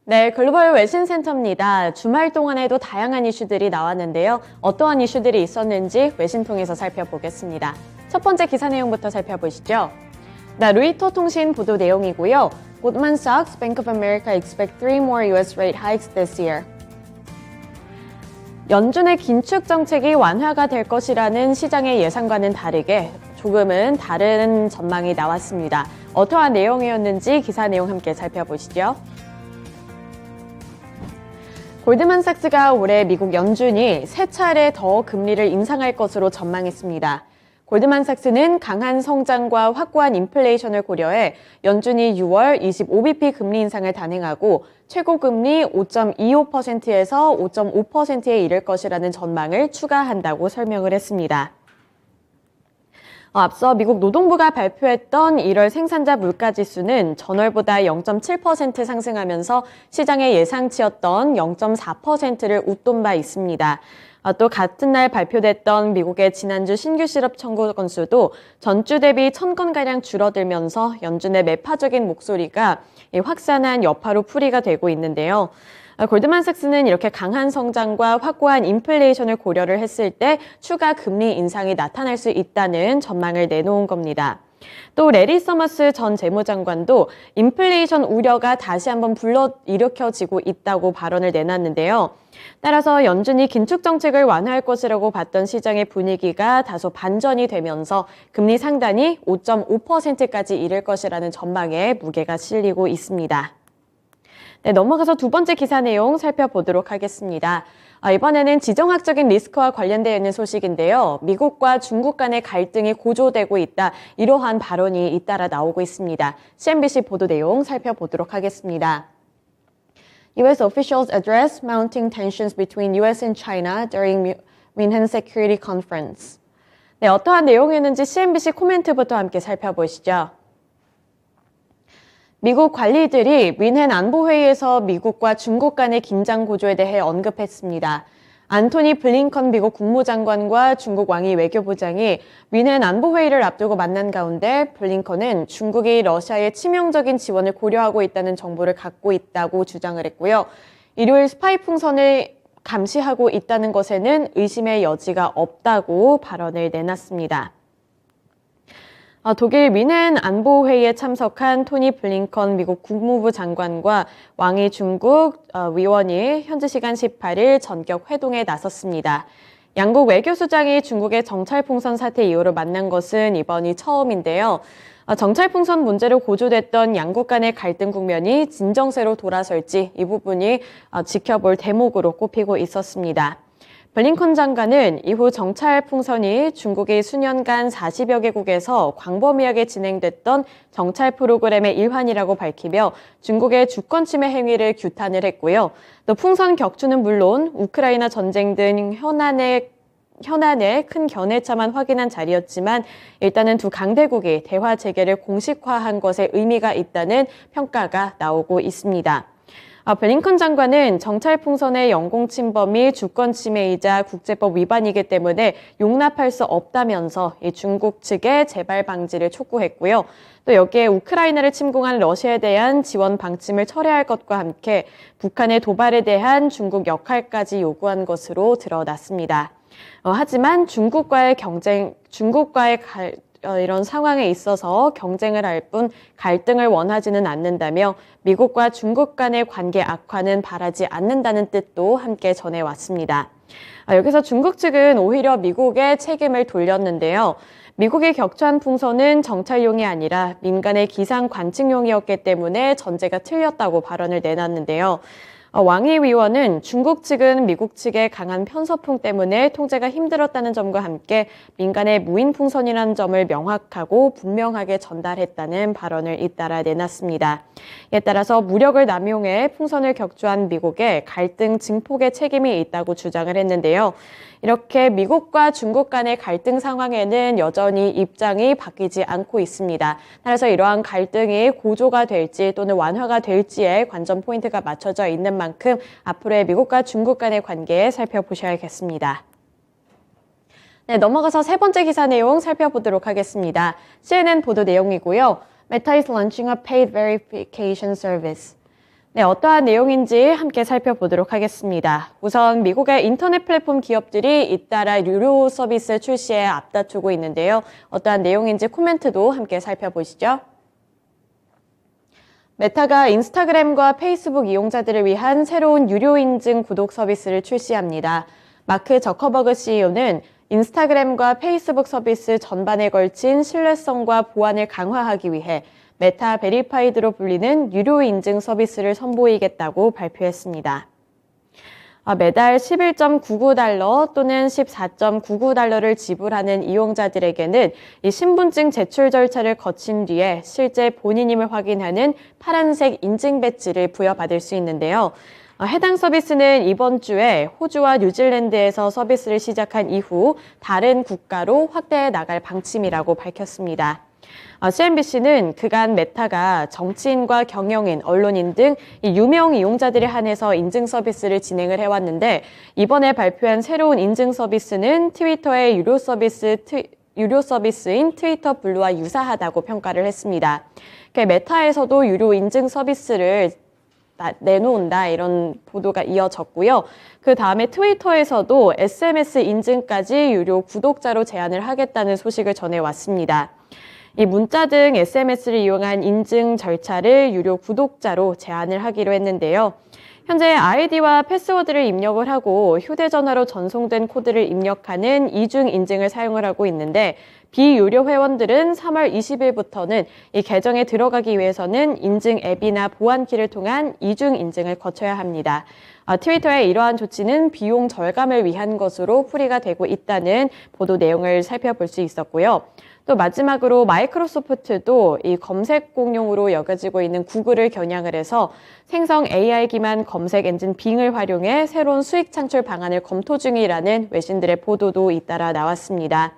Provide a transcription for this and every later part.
네, 글로벌 외신센터입니다. 주말 동안에도 다양한 이슈들이 나왔는데요. 어떠한 이슈들이 있었는지 외신 통해서 살펴보겠습니다. 첫 번째 기사 내용부터 살펴보시죠. 로이터 통신 보도 내용이고요. Goldman Sachs, Bank of America expect 3 more US rate hikes this year. 연준의 긴축 정책이 완화가 될 것이라는 시장의 예상과는 다르게 조금은 다른 전망이 나왔습니다. 어떠한 내용이었는지 기사 내용 함께 살펴보시죠. 골드만삭스가 올해 미국 연준이 3차례 더 금리를 인상할 것으로 전망했습니다. 골드만삭스는 강한 성장과 확고한 인플레이션을 고려해 연준이 6월 25bp 금리 인상을 단행하고 최고 금리 5.25%에서 5.5%에 이를 것이라는 전망을 추가한다고 설명을 했습니다. 앞서 미국 노동부가 발표했던 1월 생산자 물가지수는 전월보다 0.7% 상승하면서 시장의 예상치였던 0.4%를 웃돈 바 있습니다. 또 같은 날 발표됐던 미국의 지난주 신규 실업 청구 건수도 전주 대비 1000건가량 줄어들면서 연준의 매파적인 목소리가 확산한 여파로 풀이가 되고 있는데요. 골드만삭스는 이렇게 강한 성장과 확고한 인플레이션을 고려를 했을 때 추가 금리 인상이 나타날 수 있다는 전망을 내놓은 겁니다. 또 레리 서머스 전 재무장관도 인플레이션 우려가 다시 한번 불러일으켜지고 있다고 발언을 내놨는데요. 따라서 연준이 긴축 정책을 완화할 것이라고 봤던 시장의 분위기가 다소 반전이 되면서 금리 상단이 5.5%까지 이를 것이라는 전망에 무게가 실리고 있습니다. 넘어가서 두 번째 기사 내용 살펴보도록 하겠습니다. 이번에는 지정학적인 리스크와 관련되어 있는 소식인데요. 미국과 중국 간의 갈등이 고조되고 있다. 이러한 발언이 잇따라 나오고 있습니다. CNBC 보도 내용 살펴보도록 하겠습니다. U.S. officials address mounting tensions between U.S. and China during München Security Conference. 어떠한 내용이었는지 CNBC 코멘트부터 함께 살펴보시죠. 미국 관리들이 뮌헨 안보회의에서 미국과 중국 간의 긴장 고조에 대해 언급했습니다. 안토니 블링컨 미국 국무장관과 중국 왕이 외교부장이 뮌헨 안보회의를 앞두고 만난 가운데 블링컨은 중국이 러시아의 치명적인 지원을 고려하고 있다는 정보를 갖고 있다고 주장을 했고요. 일요일 스파이 풍선을 감시하고 있다는 것에는 의심의 여지가 없다고 발언을 내놨습니다. 독일 뮌헨 안보회의에 참석한 토니 블링컨 미국 국무부 장관과 왕이 중국 위원이 현지 시간 18일 전격 회동에 나섰습니다. 양국 외교수장이 중국의 정찰풍선 사태 이후로 만난 것은 이번이 처음인데요. 정찰풍선 문제로 고조됐던 양국 간의 갈등 국면이 진정세로 돌아설지 이 부분이 지켜볼 대목으로 꼽히고 있었습니다. 블링컨 장관은 이후 정찰 풍선이 중국이 수년간 40여 개국에서 광범위하게 진행됐던 정찰 프로그램의 일환이라고 밝히며 중국의 주권 침해 행위를 규탄을 했고요. 또 풍선 격추는 물론 우크라이나 전쟁 등 현안의 큰 견해차만 확인한 자리였지만 일단은 두 강대국이 대화 재개를 공식화한 것에 의미가 있다는 평가가 나오고 있습니다. 블링컨 장관은 정찰 풍선의 영공 침범이 주권 침해이자 국제법 위반이기 때문에 용납할 수 없다면서 중국 측의 재발 방지를 촉구했고요. 또 여기에 우크라이나를 침공한 러시아에 대한 지원 방침을 철회할 것과 함께 북한의 도발에 대한 중국 역할까지 요구한 것으로 드러났습니다. 하지만 중국과의 이런 상황에 있어서 경쟁을 할 뿐 갈등을 원하지는 않는다며 미국과 중국 간의 관계 악화는 바라지 않는다는 뜻도 함께 전해왔습니다. 여기서 중국 측은 오히려 미국에 책임을 돌렸는데요. 미국이 격추한 풍선은 정찰용이 아니라 민간의 기상 관측용이었기 때문에 전제가 틀렸다고 발언을 내놨는데요. 왕이 위원은 중국 측은 미국 측의 강한 편서풍 때문에 통제가 힘들었다는 점과 함께 민간의 무인 풍선이라는 점을 명확하고 분명하게 전달했다는 발언을 잇따라 내놨습니다. 이에 따라서 무력을 남용해 풍선을 격추한 미국에 갈등 증폭의 책임이 있다고 주장을 했는데요. 이렇게 미국과 중국 간의 갈등 상황에는 여전히 입장이 바뀌지 않고 있습니다. 따라서 이러한 갈등이 고조가 될지 또는 완화가 될지에 관전 포인트가 맞춰져 있는 만큼 앞으로의 미국과 중국 간의 관계 살펴보셔야겠습니다. 넘어가서 세 번째 기사 내용 살펴보도록 하겠습니다. CNN 보도 내용이고요. Meta is launching a paid verification service. 네, 어떠한 내용인지 함께 살펴보도록 하겠습니다. 우선 미국의 인터넷 플랫폼 기업들이 잇따라 유료 서비스 출시에 앞다투고 있는데요. 어떠한 내용인지 코멘트도 함께 살펴보시죠. 메타가 인스타그램과 페이스북 이용자들을 위한 새로운 유료 인증 구독 서비스를 출시합니다. 마크 저커버그 CEO는 인스타그램과 페이스북 서비스 전반에 걸친 신뢰성과 보안을 강화하기 위해 메타 베리파이드로 불리는 유료 인증 서비스를 선보이겠다고 발표했습니다. 매달 11.99달러 또는 14.99달러를 지불하는 이용자들에게는 이 신분증 제출 절차를 거친 뒤에 실제 본인임을 확인하는 파란색 인증 배지를 부여받을 수 있는데요. 해당 서비스는 이번 주에 호주와 뉴질랜드에서 서비스를 시작한 이후 다른 국가로 확대해 나갈 방침이라고 밝혔습니다. CNBC는 그간 메타가 정치인과 경영인, 언론인 등 유명 이용자들에 한해서 인증 서비스를 진행을 해왔는데 이번에 발표한 새로운 인증 서비스는 트위터의 유료 서비스인 트위터 블루와 유사하다고 평가를 했습니다. 메타에서도 유료 인증 서비스를 내놓는다 이런 보도가 이어졌고요. 그 다음에 트위터에서도 SMS 인증까지 유료 구독자로 제한을 하겠다는 소식을 전해왔습니다. 이 문자 등 SMS를 이용한 인증 절차를 유료 구독자로 제한을 하기로 했는데요. 현재 아이디와 패스워드를 입력을 하고 휴대전화로 전송된 코드를 입력하는 이중 인증을 사용을 하고 있는데 비유료 회원들은 3월 20일부터는 이 계정에 들어가기 위해서는 인증 앱이나 보안키를 통한 이중 인증을 거쳐야 합니다. 트위터의 이러한 조치는 비용 절감을 위한 것으로 풀이가 되고 있다는 보도 내용을 살펴볼 수 있었고요. 또 마지막으로 마이크로소프트도 이 검색 공용으로 여겨지고 있는 구글을 겨냥을 해서 생성 AI 기반 검색 엔진 빙을 활용해 새로운 수익 창출 방안을 검토 중이라는 외신들의 보도도 잇따라 나왔습니다.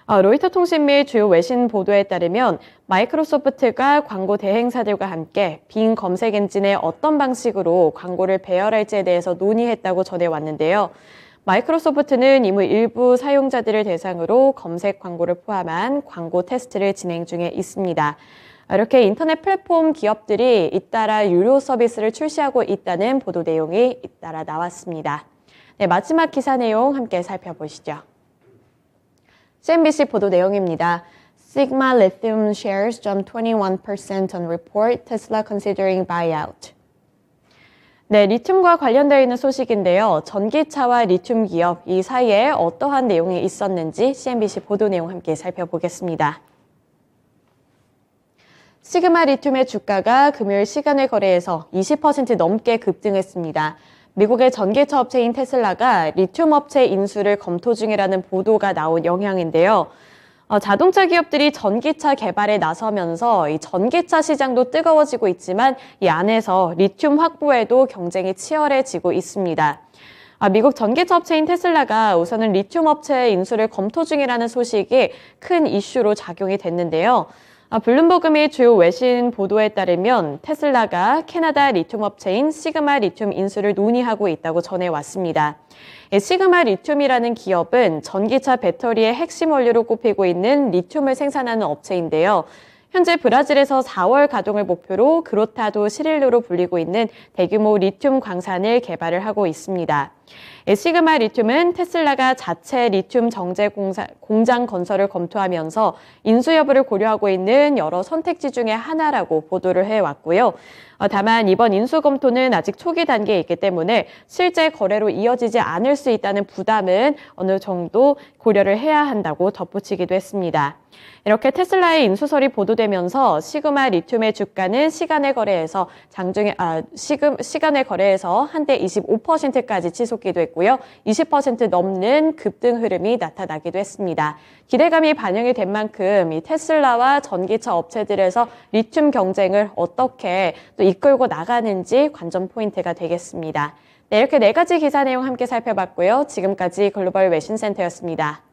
로이터 통신 및 주요 외신 보도에 따르면 마이크로소프트가 광고 대행사들과 함께 빙 검색 엔진의 어떤 방식으로 광고를 배열할지에 대해서 논의했다고 전해왔는데요. 마이크로소프트는 이미 일부 사용자들을 대상으로 검색 광고를 포함한 광고 테스트를 진행 중에 있습니다. 이렇게 인터넷 플랫폼 기업들이 잇따라 유료 서비스를 출시하고 있다는 보도 내용이 잇따라 나왔습니다. 네, 마지막 기사 내용 함께 살펴보시죠. CNBC 보도 내용입니다. Sigma Lithium shares jump 21% on report, Tesla considering buyout. 네, 리튬과 관련되어 있는 소식인데요. 전기차와 리튬 기업 이 사이에 어떠한 내용이 있었는지 CNBC 보도 내용 함께 살펴보겠습니다. 시그마 리튬의 주가가 금요일 시간의 거래에서 20% 넘게 급등했습니다. 미국의 전기차 업체인 테슬라가 리튬 업체 인수를 검토 중이라는 보도가 나온 영향인데요. 자동차 기업들이 전기차 개발에 나서면서 이 전기차 시장도 뜨거워지고 있지만 이 안에서 리튬 확보에도 경쟁이 치열해지고 있습니다. 미국 전기차 업체인 테슬라가 우선은 리튬 업체 인수를 검토 중이라는 소식이 큰 이슈로 작용이 됐는데요. 블룸버그 및 주요 외신 보도에 따르면 테슬라가 캐나다 리튬 업체인 시그마 리튬 인수를 논의하고 있다고 전해왔습니다. 시그마 리튬이라는 기업은 전기차 배터리의 핵심 원료로 꼽히고 있는 리튬을 생산하는 업체인데요. 현재 브라질에서 4월 가동을 목표로 그로타도 시릴로로 불리고 있는 대규모 리튬 광산을 개발을 하고 있습니다. 시그마 리튬은 테슬라가 자체 리튬 정제 공장 건설을 검토하면서 인수 여부를 고려하고 있는 여러 선택지 중에 하나라고 보도를 해왔고요. 다만 이번 인수 검토는 아직 초기 단계에 있기 때문에 실제 거래로 이어지지 않을 수 있다는 부담은 어느 정도 고려를 해야 한다고 덧붙이기도 했습니다. 이렇게 테슬라의 인수설이 보도되면서 시그마 리튬의 주가는 시간의 거래에서 한대 25%까지 치솟기도 했고요. 20% 넘는 급등 흐름이 나타나기도 했습니다. 기대감이 반영이 된 만큼 이 테슬라와 전기차 업체들에서 리튬 경쟁을 어떻게 또 이끌고 나가는지 관전 포인트가 되겠습니다. 네, 이렇게 4가지 기사 내용 함께 살펴봤고요. 지금까지 글로벌 외신센터였습니다.